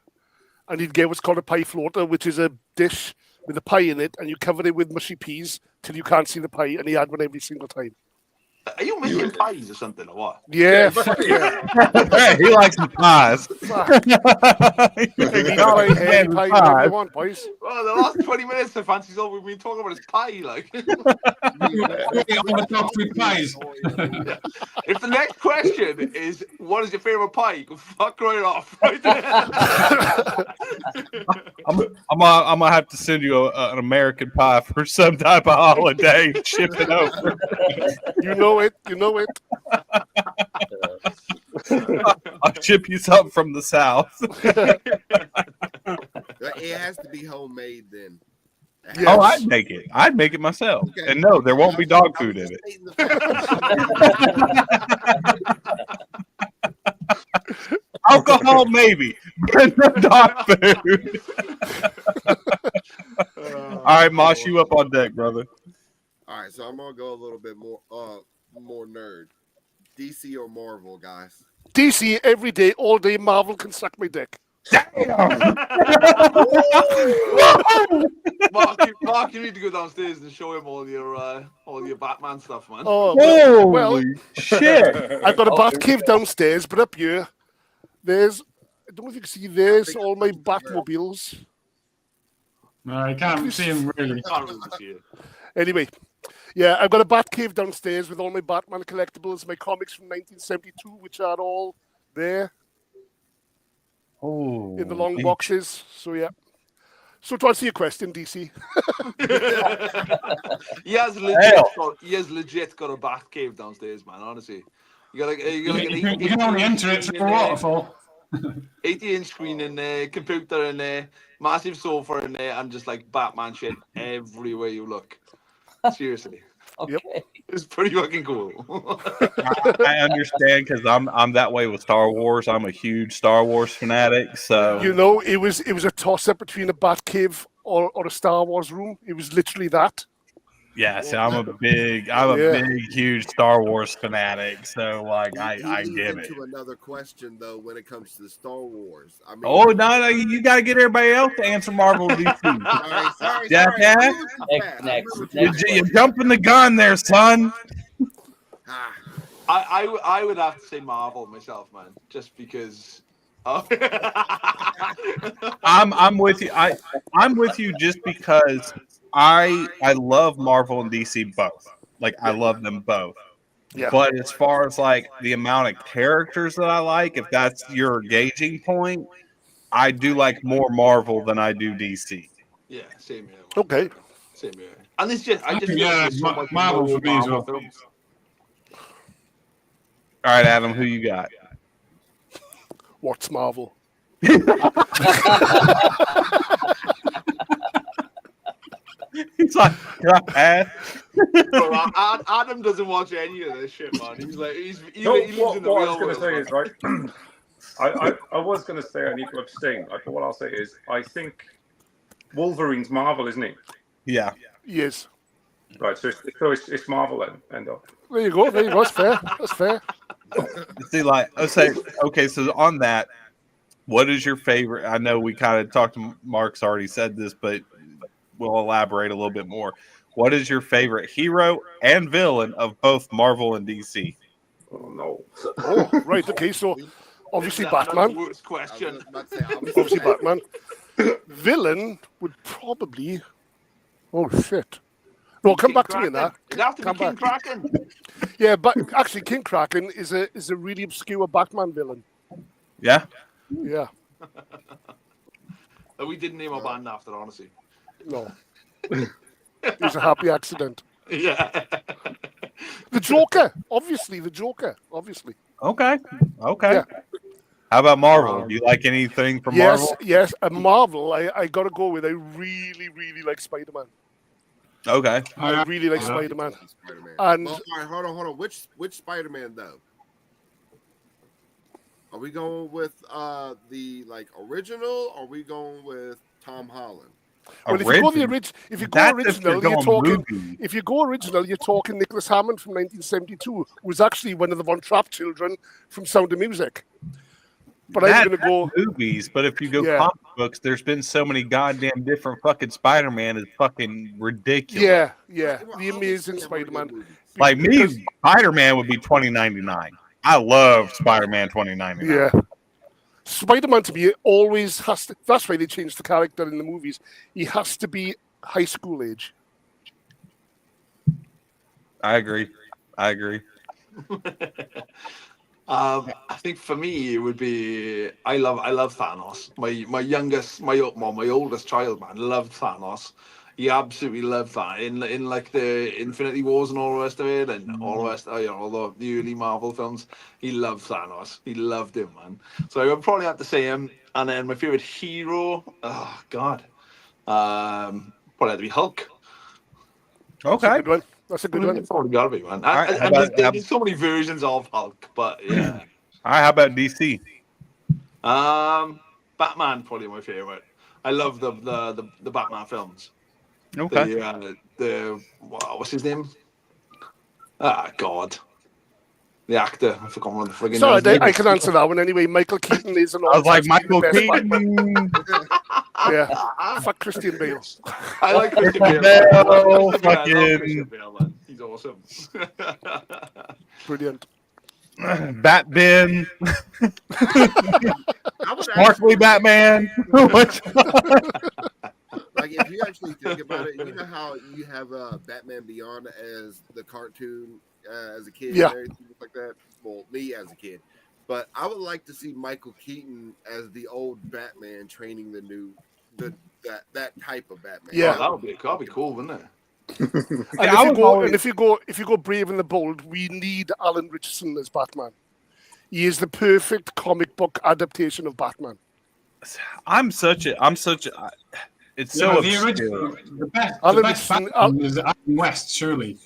and he'd get what's called a pie floater, which is a dish with a pie in it, and you cover it with mushy peas till you can't see the pie, and he had one every single time. Are you making pies or something, or what? Yeah. Hey, he likes the pies. Hey, pie, whatever you want, boys. Well, the last 20 minutes, the fancy's all we've been talking about is pie, like. On the top with pies. If the next question is, what is your favourite pie? You can fuck right off. Right? I'm gonna have to send you an American pie for some type of holiday. Ship it over. You know it. I'll ship you something from the South. It has to be homemade then. Yes. Oh, I'd make it. I'd make it myself. Okay. And no, there won't be dog food in it. Alcohol, maybe, but no dog food. All right, Mosh, you up on deck, brother. All right, so I'm gonna go a little bit more nerd. DC or Marvel, guys? DC every day, all day. Marvel can suck my dick. Mark, you need to go downstairs and show him all your Batman stuff, man. Oh, well, shit! I've got a bat cave downstairs, but up here, I don't know if you can see. There's all my Batmobiles. No, I can't see him really. Anyway, yeah, I've got a bat cave downstairs with all my Batman collectibles, my comics from 1972, which are all there. Oh, in the long boxes. So yeah. So to answer your question, DC. he has legit got a bat cave downstairs, man. Honestly, you can only enter it through a waterfall. 80-inch screen in there, computer in there, massive sofa in there, and just like Batman shit everywhere you look. Seriously. Okay. Yep. It's pretty fucking cool. I understand because I'm that way with Star Wars. I'm a huge Star Wars fanatic. So it was a toss up between a bat cave or a Star Wars room. It was literally that. Yeah, see, I'm a big, huge Star Wars fanatic. So, like, I get it. To another question though, when it comes to the Star Wars, I mean, no, you got to get everybody else to answer Marvel DC. Sorry. You're jumping the gun there, son. I would have to say Marvel myself, man, just because. I'm with you. I'm with you just because. I love Marvel and DC both. Like, I love them both. Yeah. But as far as like the amount of characters that I like, if that's your gauging point, I do like more Marvel than I do DC. Yeah, same here. Okay. Same here. And it's just Marvel for me as well. All right, Adam, who you got? What's Marvel? He's like, Adam doesn't watch any of this shit, man. He's like, he lives in the what I was real going to world. say is, right, I was going to say I need to abstain. But what I'll say is, I think Wolverine's Marvel, isn't he? Yeah. Yes. Right, so it's Marvel then, end up. There you go. That's fair. That's fair. See, like, okay, so on that, what is your favorite? I know we kind of talked to Mark's already said this, but we'll elaborate a little bit more. What is your favorite hero and villain of both Marvel and DC? Oh, no. Oh, right. Okay, so obviously Batman. Worst question. Obviously Batman. Villain would probably... Oh, shit. Well, come back to me on that. It'd have to Come be King back. Kraken. Yeah, but actually, King Kraken is a really obscure Batman villain. Yeah. Yeah. We didn't name our band after, honestly. No. It was a happy accident. Yeah. The Joker. Obviously, the Joker. Obviously. Okay. Okay. Yeah. How about Marvel? Do you like anything from Yes, Marvel? yes. A Marvel, I got to go with. I really, really like Spider-Man. Okay. I really like Spider-Man. Spider-Man. And Well, all right, hold on. Which Spider-Man though? Are we going with the original? Or are we going with Tom Holland? well, if you go original, you're talking. Movie. If you go original, you're talking Nicholas Hammond from 1972, who was actually one of the Von Trapp children from Sound of Music. But I'm going to go movies. But if you go Yeah. comic books, there's been so many goddamn different fucking Spider-Man. It's fucking ridiculous. Yeah, yeah. Well, The Amazing Spider-Man. Like me, Spider-Man would be 2099. I love Spider-Man 2099. Yeah. Spider-Man to me always has to. That's why they changed the character in the movies. He has to be high school age. I agree. I think for me it would be I love Thanos. My oldest child, man, loved Thanos. He absolutely loved that in like the Infinity Wars and all the rest of it, and all the rest, all the early Marvel films. He loved Thanos. He loved him, man. So I would probably have to say him. And then my favorite hero, oh god, probably have to be Hulk. Okay. That's a good one. It's probably gotta be, man. All right, And there's so many versions of Hulk, but yeah. All right. How about DC? Batman probably my favorite. I love the Batman films. Okay. What's his name? God, the actor. I forgot what the friggin' Sorry, name. I can answer that one anyway. Michael Keaton is an. I was like Michael Keaton. Yeah, fuck Christian Bale. I like Christian Bale. No, I love fucking- Christian Bale, man. He's awesome. Brilliant. Batman. I would Sparkly Batman. Like, if you actually think about it, you know how you have Batman Beyond as the cartoon as a kid Yeah. and everything like that? Well, me as a kid. But I would like to see Michael Keaton as the old Batman training that type of Batman. Yeah. That'd be cool, wouldn't it? And if you go Brave and the Bold, we need Alan Richardson as Batman. He is the perfect comic book adaptation of Batman. It's so the obscure. original, the best Richardson- Batman is Adam West, surely.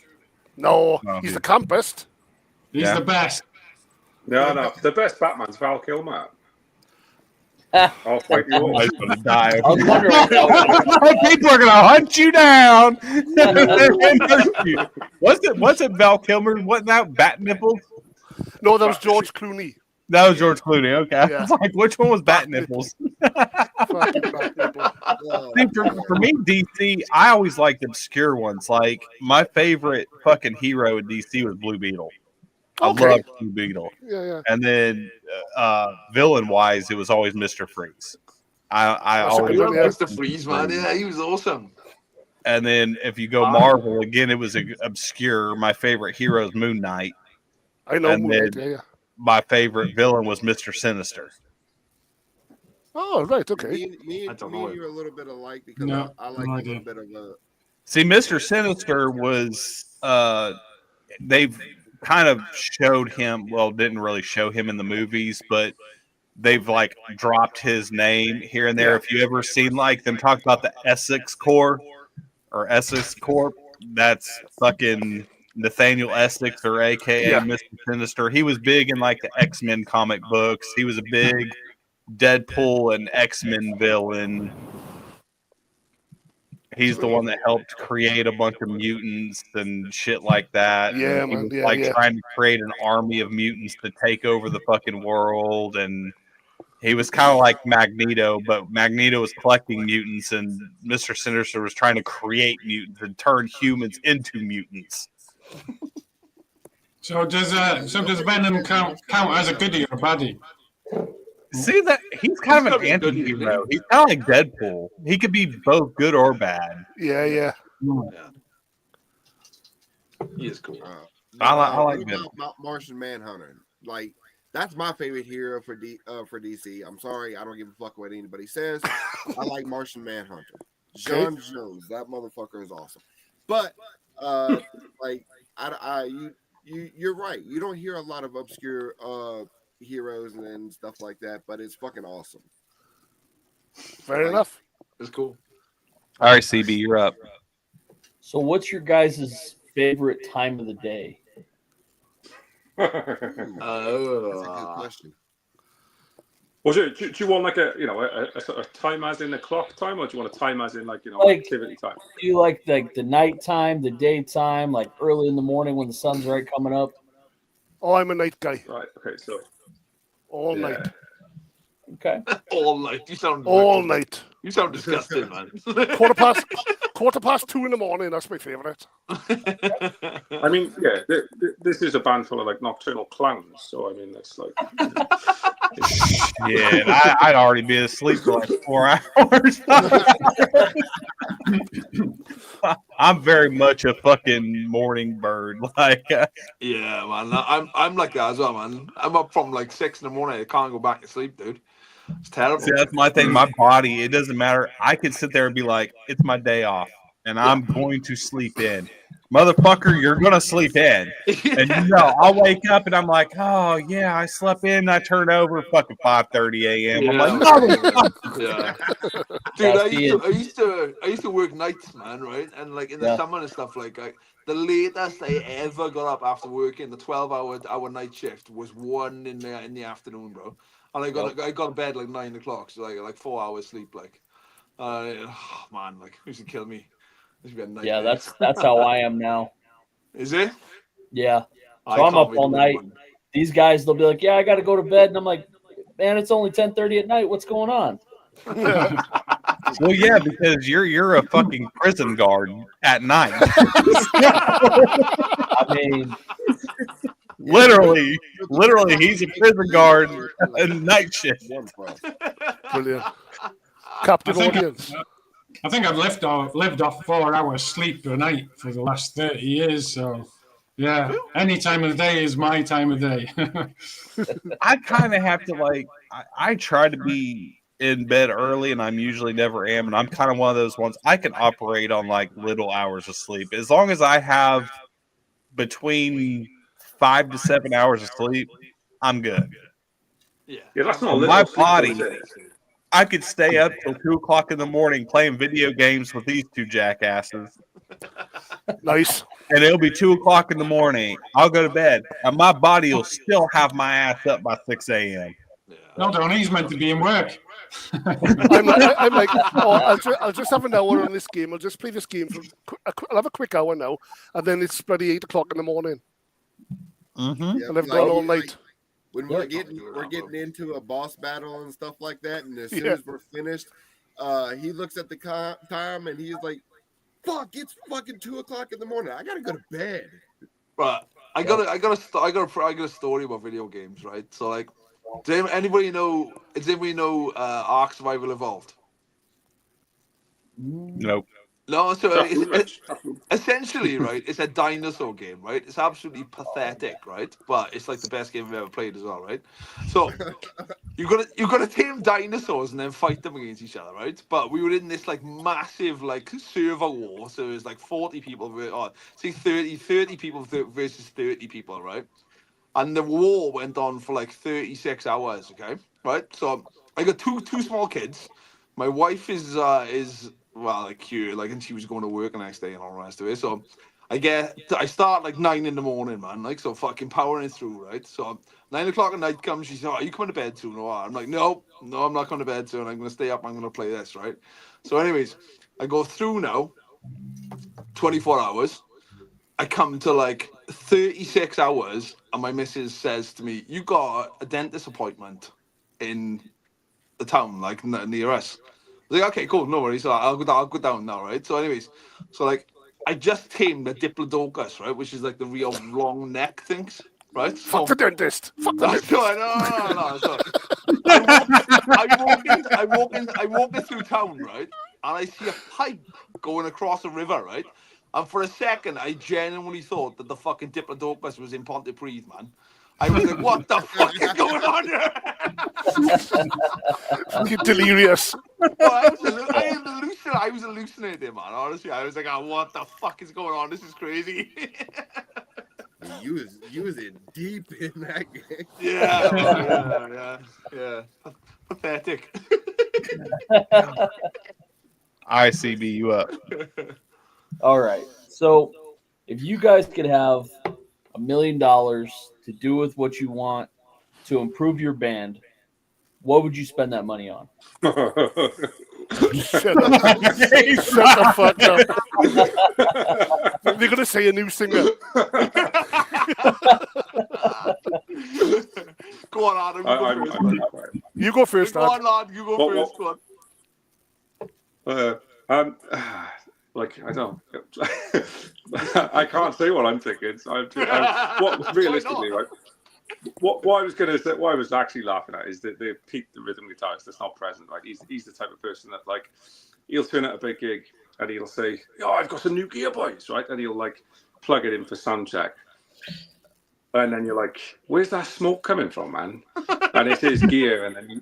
No, Oh, he's yeah. the campest. He's Yeah. the best. No. The best Batman's Val Kilmer. I'll fight you all. Somebody's gonna die. I was wondering. People are gonna hunt you down. Was it Val Kilmer? Wasn't that Bat Nipples? No, that was George Clooney. That was George Clooney. Okay, I Yeah. was like, which one was Bat Nipples? Fucking Bat Nipple. See, for me, DC, I always liked obscure ones. Like my favorite fucking hero in DC was Blue Beetle. Okay. I loved Blue Beetle. Yeah. And then villain wise, it was always Mr. Freeze. I That's a always good I one, love Mr. Freeze, man. Yeah, he was awesome. And then if you go Marvel again, it was obscure. My favorite hero is Moon Knight. I know. And Moon Knight, then- yeah. My favorite villain was Mr. Sinister. Oh, right. Okay. Me I and don't know. you are a little bit alike because No, I like no a idea. little bit of a. See, Mr. Sinister was they've kind of showed him, well, didn't really show him in the movies, but they've like dropped his name here and there. Yeah. If you ever seen like them talk about the Essex Corps or Essex Corp, that's fucking Nathaniel Essex or aka Yeah. Mr. Sinister. He was big in like the X-Men comic books. He was a big Deadpool and X-Men villain. He's the one that helped create a bunch of mutants and shit like that. Yeah, And he man. was, Yeah, like yeah. trying to create an army of mutants to take over the fucking world. And he was kind of like Magneto, but Magneto was collecting mutants, and Mr. Sinister was trying to create mutants and turn humans into mutants. So does Venom count as a goodie or a baddie? See that he's kind of He's an gotta be good, anti-hero. He's kind of like Deadpool. He could be both good or bad. Yeah. He is cool. I like what Venom. about Martian Manhunter? Like, that's my favorite hero for DC. I'm sorry, I don't give a fuck what anybody says. I like Martian Manhunter. John Jones, that motherfucker is awesome. But like, you're right. You don't hear a lot of obscure heroes and stuff like that, but it's fucking awesome. Fair enough. It's cool. All right, CB, you're up. So, what's your guys' favorite time of the day? That's a good question. Was it? Do you want like a sort of time as in the clock time, or do you want a time as in like activity time? Do you like the nighttime, the daytime, like early in the morning when the sun's right coming up? Oh, I'm a night guy. Right. Okay. So All night. Okay. All night. You sound All night. You sound disgusting, man. Quarter past 2 in the morning. That's my favorite. I mean, yeah, this is a band full of like nocturnal clowns. So I mean, that's like. Yeah, I'd already be asleep for like 4 hours. I'm very much a fucking morning bird. Like, yeah, man. I'm like that as well, man. I'm up from like 6 in the morning. I can't go back to sleep, dude. It's terrible. See, that's my thing. My body, it doesn't matter. I could sit there and be like, it's my day off, and I'm going to sleep in. Motherfucker, you're going to sleep in. And I'll wake up and I'm like, oh, yeah, I slept in. And I turned over fucking 5:30 a.m. I'm like, motherfucker. Yeah. Dude, I used to work nights, man, right? And like in the summer and stuff, like the latest I ever got up after working the 12-hour night shift was 1 in the afternoon, bro. And I got to bed like 9 o'clock, so like 4 hours sleep, like. Oh, man, like it used to kill me. Yeah, that's how I am now. Is it? Yeah. So I'm up all night. These guys, they'll be like, yeah, I got to go to bed. And I'm like, man, it's only 10:30 at night. What's going on? Well, yeah, because you're a fucking prison guard at night. I mean, literally, he's a prison guard at night shift. Brilliant. Captain Audience. I think I've lived off 4 hours sleep a night for the last 30 years. So, yeah, any time of the day is my time of day. I kind of have to I try to be in bed early, and I'm usually never am. And I'm kind of one of those ones. I can operate on like little hours of sleep as long as I have between 5 to 7 hours of sleep. I'm good. Yeah, that's not my body. I could stay up till 2 o'clock in the morning playing video games with these two jackasses. Nice. And it'll be 2 o'clock in the morning. I'll go to bed, and my body will still have my ass up by 6 a.m. No, Don, he's meant to be in work. I'm like, oh, I'll just have an hour on this game. I'll just play this game. I'll have a quick hour now, and then it's bloody 8 o'clock in the morning. Mm-hmm. And I've gone all night. When we're getting into a boss battle and stuff like that, and as soon as we're finished, he looks at the time and he's like, "Fuck! It's fucking 2 o'clock in the morning. I gotta go to bed." Right. I got a story about video games, right? So like, does anybody know Ark Survival Evolved? Nope. No, so essentially, right, it's a dinosaur game, right? It's absolutely pathetic, right? But it's like the best game I've ever played as well, right? So you got to tame dinosaurs and then fight them against each other, right? But we were in this like massive like server war, so it was like 40 people, 30 people versus 30 people, right? And the war went on for like 36 hours, okay, right? So I got two small kids. My wife is like cute, like, and she was going to work the next day and all the rest of it. So I start like 9 in the morning, man, like, so fucking powering through, right? So 9 o'clock at night comes, she says, "Are you coming to bed soon?" Or I'm like, no, I'm not coming to bed soon. I'm going to stay up. I'm going to play this, right? So anyways, I go through now 24 hours. I come to like 36 hours, and my missus says to me, "You got a dentist appointment in the town, like near us." I was like, "Okay, cool, no worries. So I'll go down now, right?" So anyways, so like I just tamed the Diplodocus, right, which is like the real long neck things, right? So, Fuck the dentist. Fuck the dentist. No. I walk in through town, right, and I see a pipe going across a river, right, And for a second, I genuinely thought that the fucking Diplodocus was in Pontypridd, man. I was like, what the fuck is going on here? You're delirious. Well, I was hallucinating, man. Honestly, I was like, oh, what the fuck is going on? This is crazy. You was in deep in that game. Yeah. Pathetic. ICB you up. All right. So if you guys could have $1 million to do with what you want to improve your band, what would you spend that money on? Shut the fuck up. They're going to say a new singer. Go on, Adam. You go first. Go on, lad. You go first. Go on. Like, I don't. I can't say what I'm thinking. So what realistically, right? What I was going to say, what I was actually laughing at is that Pete, the rhythm guitarist, that's not present. Like, he's the type of person that, like, he'll turn at a big gig and he'll say, "Oh, I've got some new gear, boys," right? And he'll like plug it in for sound check. And then you're like, "Where's that smoke coming from, man?" And it's his gear, and then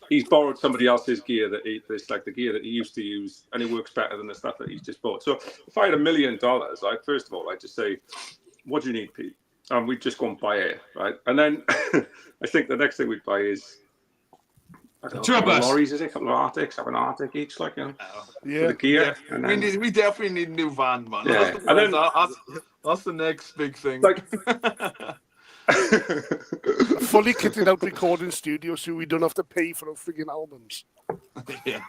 he's borrowed somebody else's gear it's like the gear that he used to use, and it works better than the stuff that he's just bought. So if I had $1 million, like, first of all, I'd just say, "What do you need, Pete?" And we'd just go and buy it, right? And then I think the next thing we'd buy is, I don't know, a couple of lorries, is it? A couple of Arctics, have an Arctic each, like, you know, for the gear. Yeah. And then, we definitely need a new van, man. Yeah. That's the next big thing. Like, fully kitted out recording studio so we don't have to pay for our frigging albums. Yeah.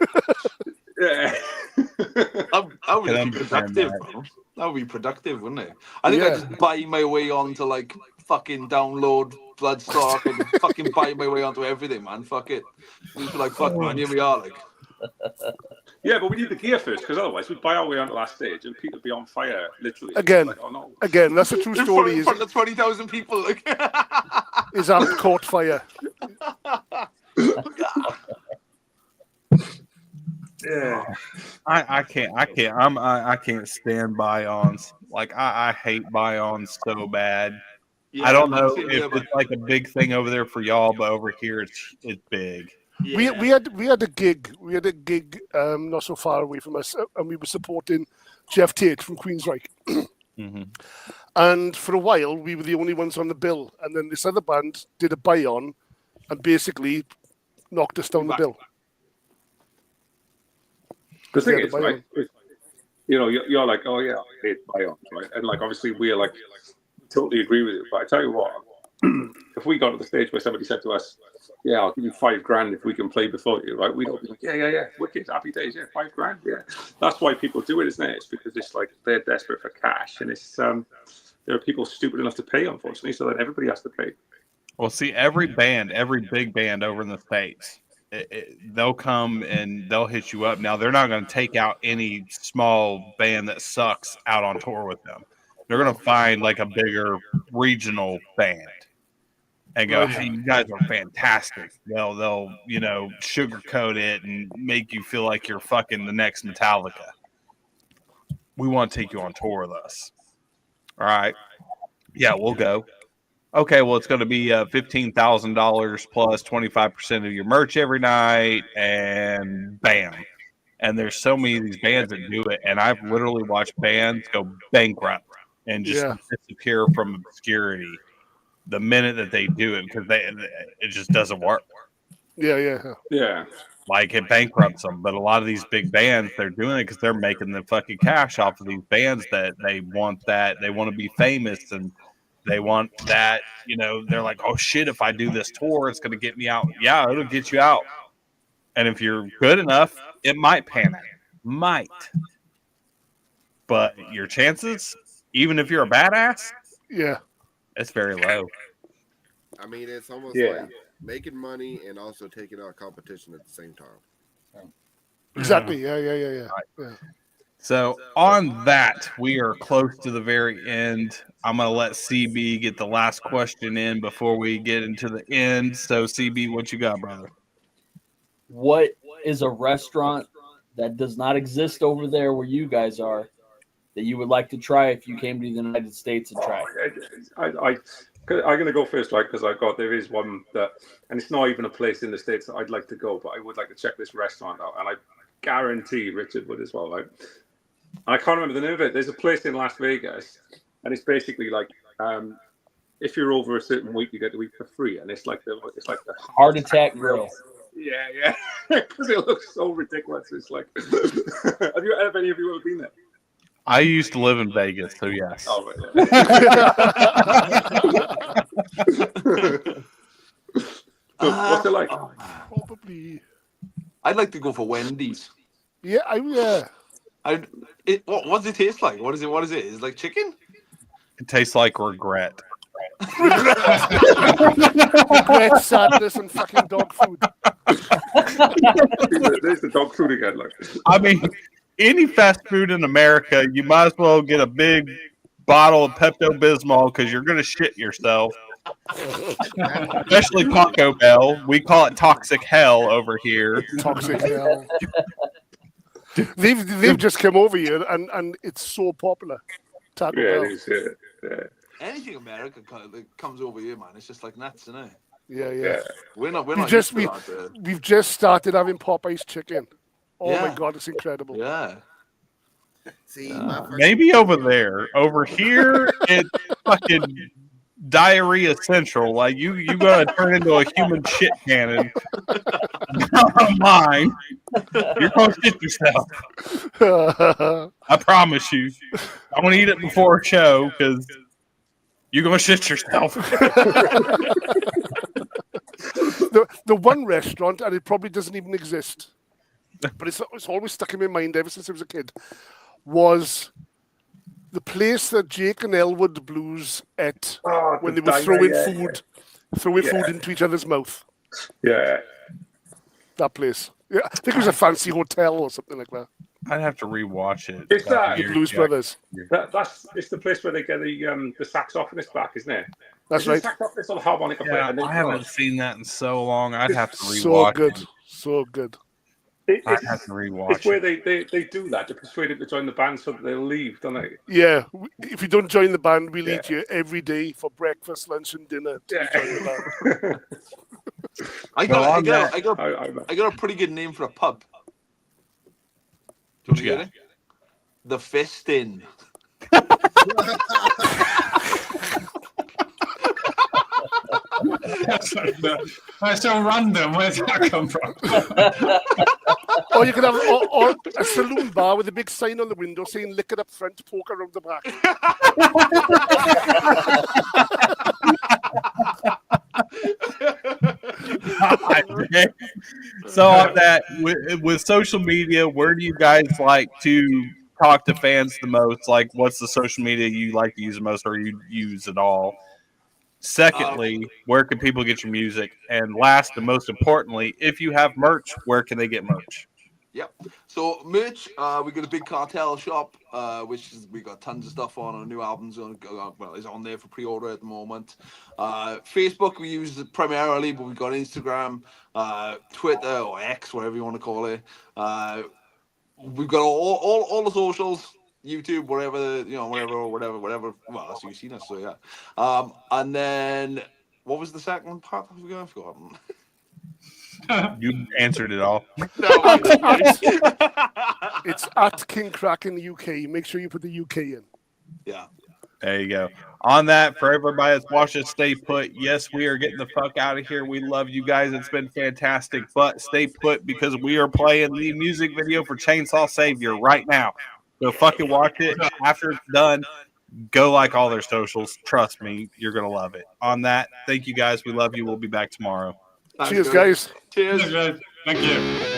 Yeah. That would be productive, bro. That would be productive, wouldn't it? I think I just buy my way onto, like, fucking download Bloodstock and fucking buy my way onto everything, man. Fuck it. We just be like, fuck, man, here we are, like. Yeah, but we need the gear first, because otherwise we'd buy our way onto last stage and people would be on fire, literally. Again, like, oh, no. Again, that's a true story. In front of 20,000 people, like. His amp caught fire. Yeah, I can't stand buy-ons. Like, I hate buy-ons so bad. Yeah, I don't know if it's like a big thing over there for y'all, but over here it's big. Yeah. We had a gig not so far away from us, and we were supporting Jeff Tate from Queensryche. Mm-hmm. And for a while we were the only ones on the bill, and then this other band did a buy-on and basically knocked us down the bill. The thing is, like, you know, you're like, oh yeah, I hate buy-ons, right? And like, obviously, we're like, totally agree with you. But I tell you what, if we got to the stage where somebody said to us, "Yeah, I'll give you $5,000 if we can play before you," right? We'd all be like, yeah, wicked, happy days, yeah, $5,000, yeah. That's why people do it, isn't it? It's because it's like they're desperate for cash, and it's there are people stupid enough to pay, unfortunately, so that everybody has to pay. Well, see, every big band over in the States, they'll come and they'll hit you up. Now, they're not going to take out any small band that sucks out on tour with them. They're going to find like a bigger regional band and go, "Hey, you guys are fantastic." They'll you know, sugarcoat it and make you feel like you're fucking the next Metallica. We want to take you on tour with us. All right. Yeah, we'll go. Okay, well, it's going to be $15,000 plus 25% of your merch every night, and bam. And there's so many of these bands that do it, and I've literally watched bands go bankrupt and just disappear from obscurity the minute that they do it, because it just doesn't work. Yeah. Like, it bankrupts them. But a lot of these big bands, they're doing it because they're making the fucking cash off of these bands that they want to be famous, and they want that, you know, they're like, "Oh shit, if I do this tour, it's going to get me out." Yeah, it'll get you out. And if you're good enough, it might pan out. Might. But your chances, even if you're a badass, it's very low. I mean, it's almost like making money and also taking out competition at the same time. Exactly. Yeah. So on that, we are close to the very end. I'm going to let CB get the last question in before we get into the end. So, CB, what you got, brother? What is a restaurant that does not exist over there where you guys are that you would like to try if you came to the United States and try? I'm going to go first, right? Because there is one that, and it's not even a place in the States that I'd like to go, but I would like to check this restaurant out, and I guarantee Richard would as well, right? I can't remember the name of it. There's a place in Las Vegas, and it's basically like, if you're over a certain weight, you get to eat for free, and it's like the Heart Attack Grill. Yeah, because it looks so ridiculous. It's like, have any of you ever been there? I used to live in Vegas, so yes. Oh, right, so, what's it like? Probably. I'd like to go for Wendy's. Yeah, What does it taste like? What is it? Is it like chicken? It tastes like regret. Regret, sadness, and fucking dog food. There's the dog food again. Like, I mean, any fast food in America, you might as well get a big bottle of Pepto-Bismol because you're going to shit yourself. Especially Taco Bell. We call it toxic hell over here. Toxic hell. They've just come over here and it's so popular. Taco Bell. It is, yeah. Anything American comes over here, man. It's just like nuts, isn't it? Yeah. We're not We've just started having Popeye's chicken. Oh Yeah. my god, it's incredible. Yeah. See, my first Maybe over there. Over here, it's fucking diarrhea central. Like you gotta turn into a human shit cannon. Not on mine. You're gonna shit yourself. I promise you. I'm gonna eat it before a show because you're gonna shit yourself. the one restaurant, and it probably doesn't even exist, but it's always stuck in my mind ever since I was a kid, was the place that Jake and Elwood Blues ate when they were throwing food into each other's mouth. Yeah. That place. Yeah, I think it was a fancy hotel or something like that. I'd have to rewatch it. It's that The Blues Brothers. It's the place where they get the saxophonist back, isn't it? That's right. Saxophonist or the harmonica player. Yeah, And I haven't seen that in so long. I'd have to rewatch So good. it. So good. I'd have to rewatch It's where it. they do that to persuade them to join the band so that they'll leave, don't they? Yeah. If you don't join the band, we'll eat you every day for breakfast, lunch, and dinner. Yeah. Join the band. I got a pretty good name for a pub. Do you want to get it? The Fist Inn. That's so random. Where did that come from? Or you could have or a saloon bar with a big sign on the window saying "Lick it up front, poker around the back." So on that, with social media, where do you guys like to talk to fans the most? Like, what's the social media you like to use the most, or you use at all? Secondly, where can people get your music? And last and most importantly, if you have merch, where can they get merch? Yep. So merch, we got a big cartel shop, which is, we got tons of stuff on. Our new album's is on there for pre-order at the moment. Facebook we use primarily, but we've got Instagram, Twitter or X, whatever you want to call it. We've got all the socials. YouTube, whatever. Well, that's you've seen us, so yeah. And then what was the second part? I've forgotten. You answered it all. It's at King Kraken UK. Make sure you put the UK in. Yeah. There you go. On that, for everybody that's watching, stay put. Yes, we are getting the fuck out of here. We love you guys. It's been fantastic. But stay put because we are playing the music video for Chainsaw Savior right now. Go fucking watch it. After it's done, go like all their socials. Trust me, you're going to love it. On that, thank you guys. We love you. We'll be back tomorrow. Cheers, guys. Cheers. Thank you.